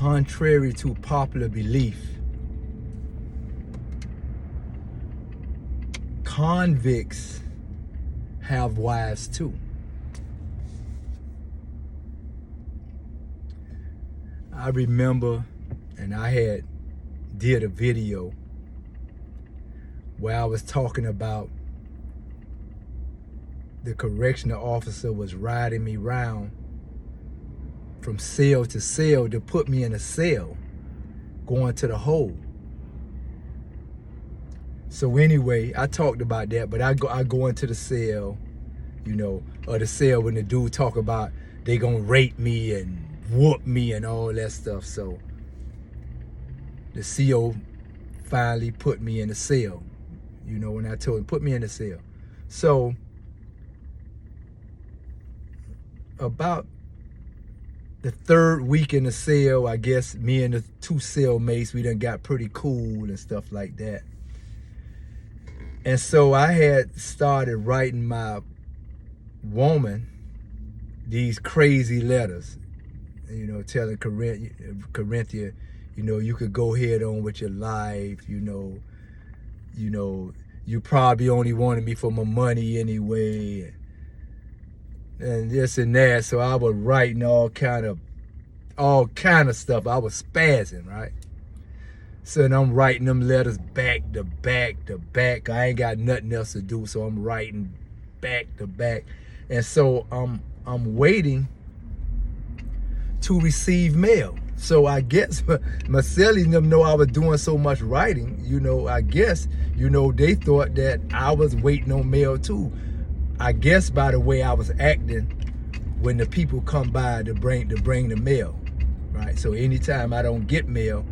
contrary to popular belief, convicts have wives too. I remember, and I did a video where I was talking about the correctional officer was riding me around from cell to cell to put me in a cell going to the hole. So anyway, I talked about that, but I go into the cell, you know, or the cell when the dude talk about they gonna rape me and whoop me and all that stuff. So the CO finally put me in the cell, you know, when I told him, put me in the cell. So about the third week in the cell, I guess me and the two cellmates, we done got pretty cool and stuff like that. And so I had started writing my woman these crazy letters, you know, telling Corinthia, you know, you could go ahead on with your life, you know, you probably only wanted me for my money anyway, and this and that. So I was writing all kind of stuff. I was spazzing, right? So then I'm writing them letters back to back to back. I ain't got nothing else to do, so I'm writing back to back. And so I'm waiting to receive mail. So I guess Marcelli and them know I was doing so much writing, you know, I guess, you know, they thought that I was waiting on mail too. I guess by the way I was acting when the people come by to bring the mail, right? So anytime I don't get mail,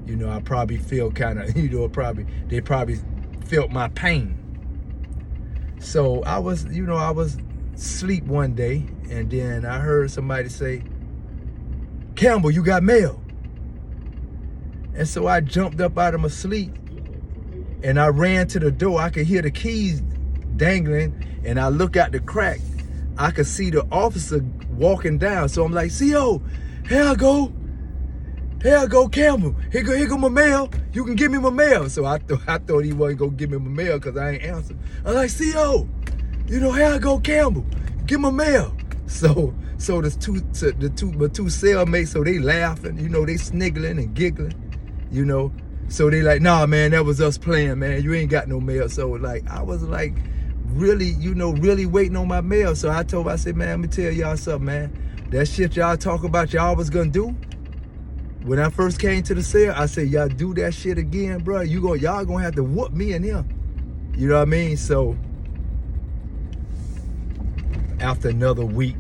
you know, I probably feel kind of, you know, they probably felt my pain. So I was asleep one day, and then I heard somebody say, "Campbell, you got mail." And so I jumped up out of my sleep and I ran to the door. I could hear the keys dangling, and I look out the crack. I could see the officer walking down. So I'm like, "CO, here I go, Campbell. Here go my mail. You can give me my mail." So I thought he wasn't gonna give me my mail because I ain't answered. I'm like, "CO, you know, here I go, Campbell. Get my mail." So my two cellmates, so they laughing, you know, they sniggling and giggling, you know. So they like, "Nah, man, that was us playing, man. You ain't got no mail." So like, I was like, really, you know, really waiting on my mail. So I said, "Man, let me tell y'all something, man. That shit y'all talk about y'all was gonna do, when I first came to the cell, I said, y'all do that shit again, bro, y'all gonna have to whoop me and him." You know what I mean? So after another week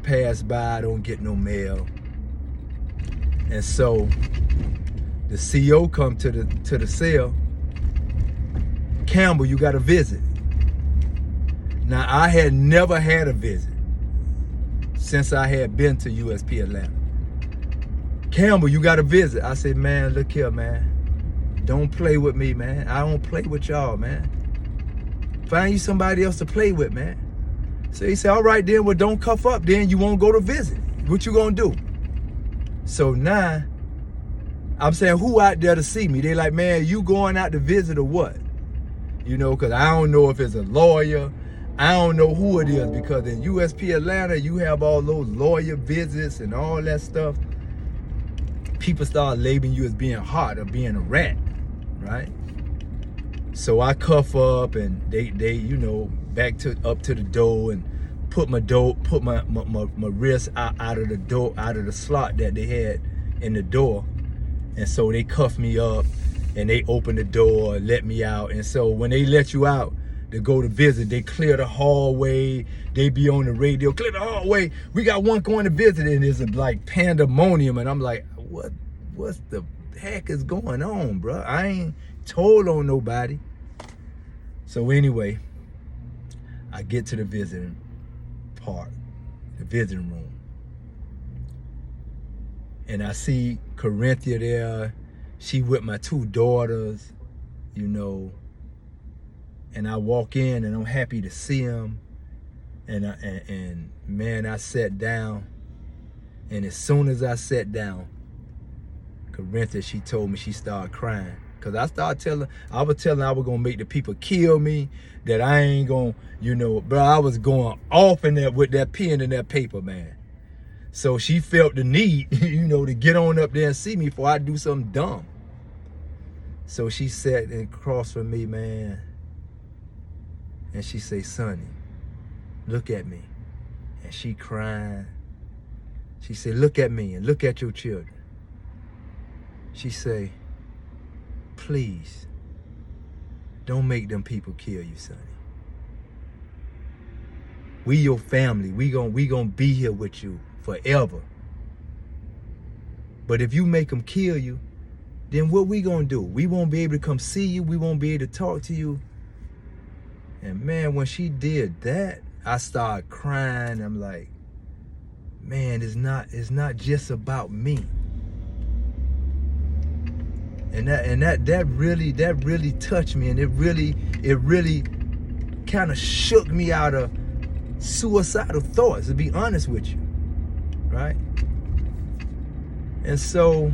passed by, I don't get no mail. And so the CO come to the cell. "Campbell, you got a visit." Now, I had never had a visit since I had been to USP Atlanta. "Campbell, you got a visit." I said, "Man, look here, man. Don't play with me, man. I don't play with y'all, man. Find you somebody else to play with, man." So he said, "All right then, well, don't cuff up then. You won't go to visit. What you gonna do?" So now I'm saying, who out there to see me? They like, "Man, you going out to visit or what?" You know, because I don't know if it's a lawyer. I don't know who it is, because in USP Atlanta, you have all those lawyer visits and all that stuff. People start labeling you as being hot or being a rat, right? So I cuff up, and they you know, up to the door, and put my wrist out of the door, out of the slot that they had in the door. And so they cuff me up and they open the door, let me out. And so when they let you out to go to visit, they clear the hallway. They be on the radio, "Clear the hallway. We got one going to visit." And it's like pandemonium. And I'm like, what's the heck is going on, bro? I ain't told on nobody. So anyway, I get to the visiting part, the visiting room. And I see Corinthia there. She with my two daughters, you know. And I walk in, and I'm happy to see them. And man, I sat down. And as soon as I sat down, Corinthia, she told me she started crying. Cause I was telling I was gonna make the people kill me, that I ain't gonna, bro, I was going off in that with that pen and that paper, man. So she felt the need, to get on up there and see me before I do something dumb. So she sat across from me, man, and she say, Sonny, look at me. And she crying. She said, look at me and look at your children. She say, please, don't make them people kill you, Sonny. We your family. We gonna be here with you forever. But if you make them kill you, then what we gonna do? We won't be able to come see you. We won't be able to talk to you. And man, when she did that, I started crying. I'm like, man, it's not just about me. And that really touched me, and it really kind of shook me out of suicidal thoughts, to be honest with you, right? And so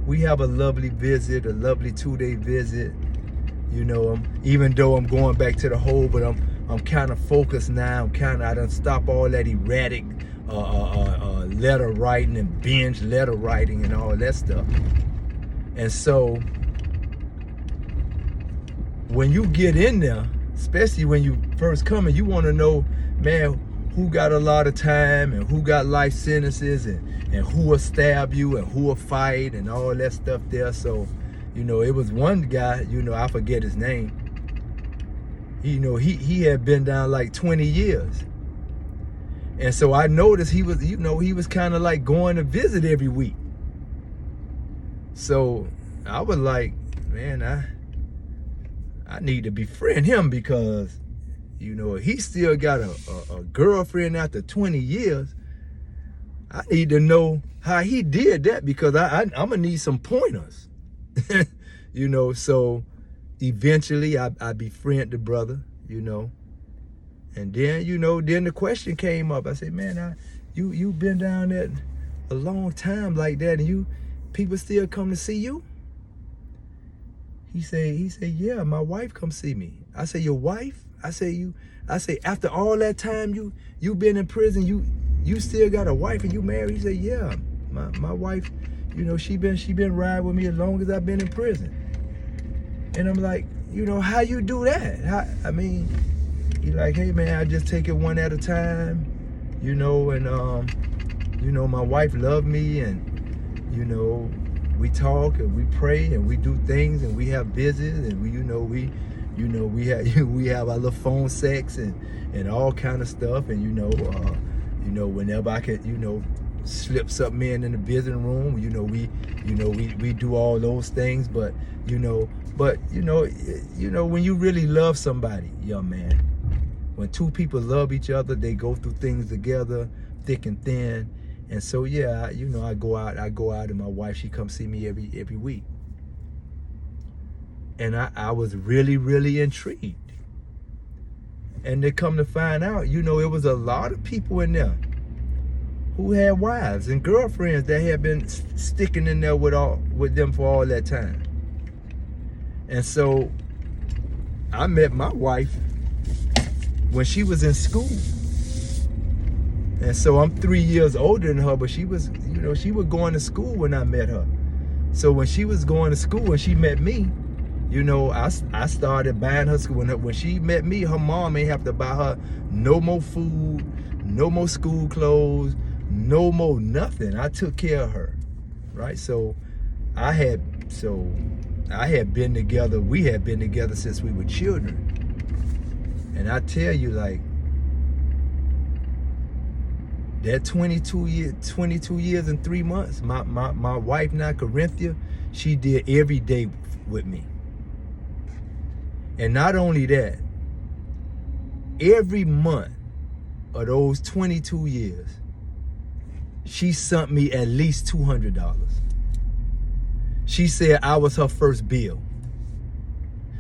we have a lovely visit, a lovely 2-day visit. Even though I'm going back to the hole, but I'm kind of focused now. I done stop all that erratic letter writing and binge letter writing and all that stuff. And so when you get in there, especially when you first come in, you want to know, man, who got a lot of time and who got life sentences and who will stab you and who will fight and all that stuff there. So, it was one guy, I forget his name. He had been down like 20 years. And so I noticed he was kind of like going to visit every week. So I was like, man, I need to befriend him, because, he still got a girlfriend after 20 years. I need to know how he did that, because I'm going to need some pointers. So eventually I befriend the brother, and then, then the question came up. I said, man, you been down there a long time like that, and people still come to see you? He said, yeah, my wife come see me. I said, your wife? I say, after all that time you been in prison, you still got a wife and you married? He said, yeah, my wife, she been riding with me as long as I've been in prison. And I'm like, how you do that? He like, hey man, I just take it one at a time, and my wife loved me, and we talk and we pray and we do things and we have visits, and we have our little phone sex and all kind of stuff, and whenever I could slip something in the visiting room, we do all those things. But when you really love somebody, young man, when two people love each other, they go through things together, thick and thin. And so yeah, I go out, and my wife, she comes see me every week. And I was really, really intrigued. And they come to find out, it was a lot of people in there who had wives and girlfriends that had been sticking in there with them for all that time. And so I met my wife when she was in school. And so I'm 3 years older than her, but she was going to school when I met her. So when she was going to school and she met me, I started buying her school. When she met me, her mom ain't have to buy her no more food, no more school clothes, no more nothing. I took care of her, right? So I had been together. We had been together since we were children. And I tell you, like, that 22 years and 3 months, my wife now, Corinthia, she did every day with me. And not only that, every month of those 22 years, she sent me at least $200. She said I was her first bill.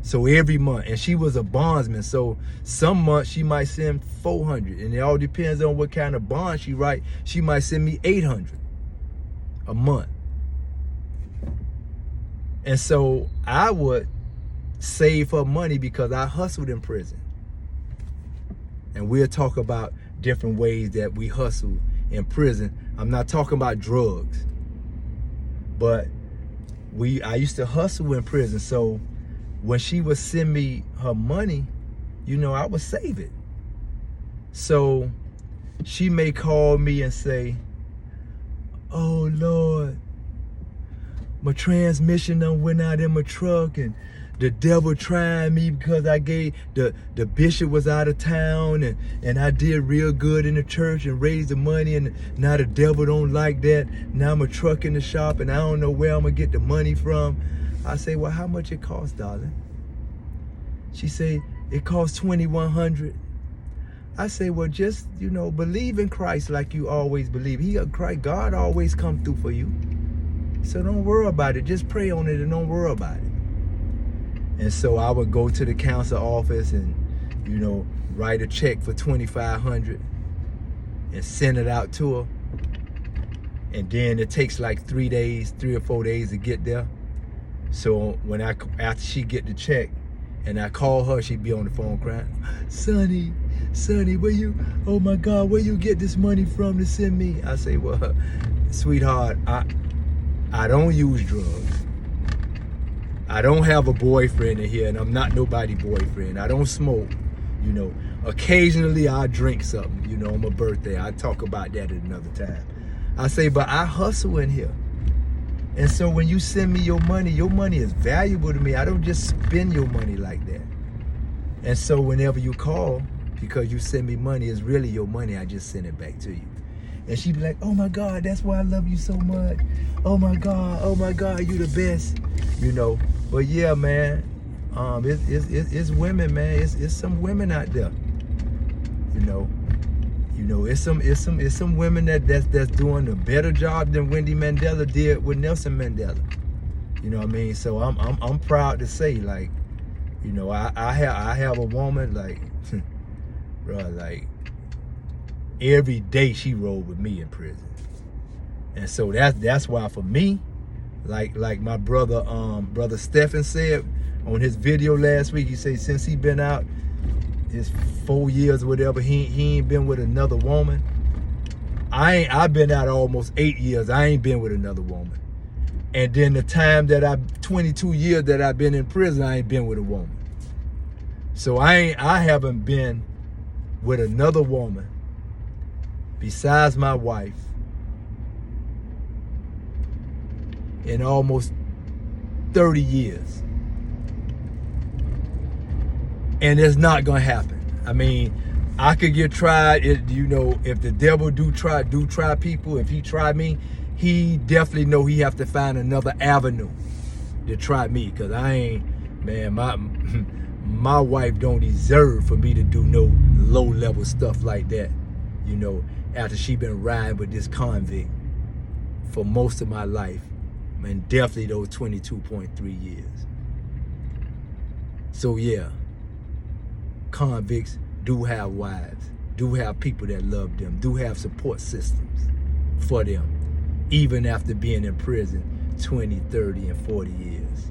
So every month, and she was a bondsman, so some months she might send 400, and it all depends on what kind of bond she write. She might send me 800 a month. And so I would save her money because I hustled in prison. And we'll talk about different ways that we hustle in prison. I'm not talking about drugs, but I used to hustle in prison. So when she would send me her money, you know, I would save it. So she may call me and say, "Oh Lord, my transmission done went out in my truck, and the devil trying me because I gave the bishop was out of town, and I did real good in the church and raised the money, and now the devil don't like that. Now my truck in the shop and I don't know where I'm gonna get the money from." I say, "Well, how much it costs, darling?" She say, "It costs $2,100. I say, "Well, just, you know, believe in Christ like you always believe. God always come through for you. So don't worry about it. Just pray on it and don't worry about it." And so I would go to the council office and, you know, write a check for $2,500 and send it out to her. And then it takes like 3 or 4 days to get there. So after she get the check and I call her, she'd be on the phone crying, Sonny, oh my God, where you get this money from to send me?" I say, "Well, sweetheart, I don't use drugs. I don't have a boyfriend in here, and I'm not nobody's boyfriend. I don't smoke, you know. Occasionally I drink something, you know, on my birthday. I talk about that at another time." I say, "But I hustle in here. And so when you send me your money is valuable to me. I don't just spend your money like that. And so whenever you call, because you send me money, it's really your money. I just send it back to you." And she'd be like, "Oh my God, that's why I love you so much. Oh my God, you the best." You know, but yeah, man, it's women, man. It's some women out there. You know, it's some women that's doing a better job than Wendy Mandela did with Nelson Mandela. You know what I mean? So I'm proud to say, like, you know, I have a woman, like, bro, like, every day she rode with me in prison. And so that's why for me, like my brother Stephen said on his video last week, he said since he been out his 4 years or whatever, he ain't been with another woman. I've been out almost 8 years. I ain't been with another woman. And then the time that 22 years that I've been in prison, I ain't been with a woman. So I haven't been with another woman besides my wife in almost 30 years. And it's not gonna happen. I mean, I could get tried. You know, if the devil do try people, if he try me, he definitely know he have to find another avenue to try me. Cause I ain't, man, my wife don't deserve for me to do no low level stuff like that. You know, after she been riding with this convict for most of my life, and definitely those 22.3 years. So yeah, convicts do have wives, do have people that love them, do have support systems for them, even after being in prison 20, 30, and 40 years.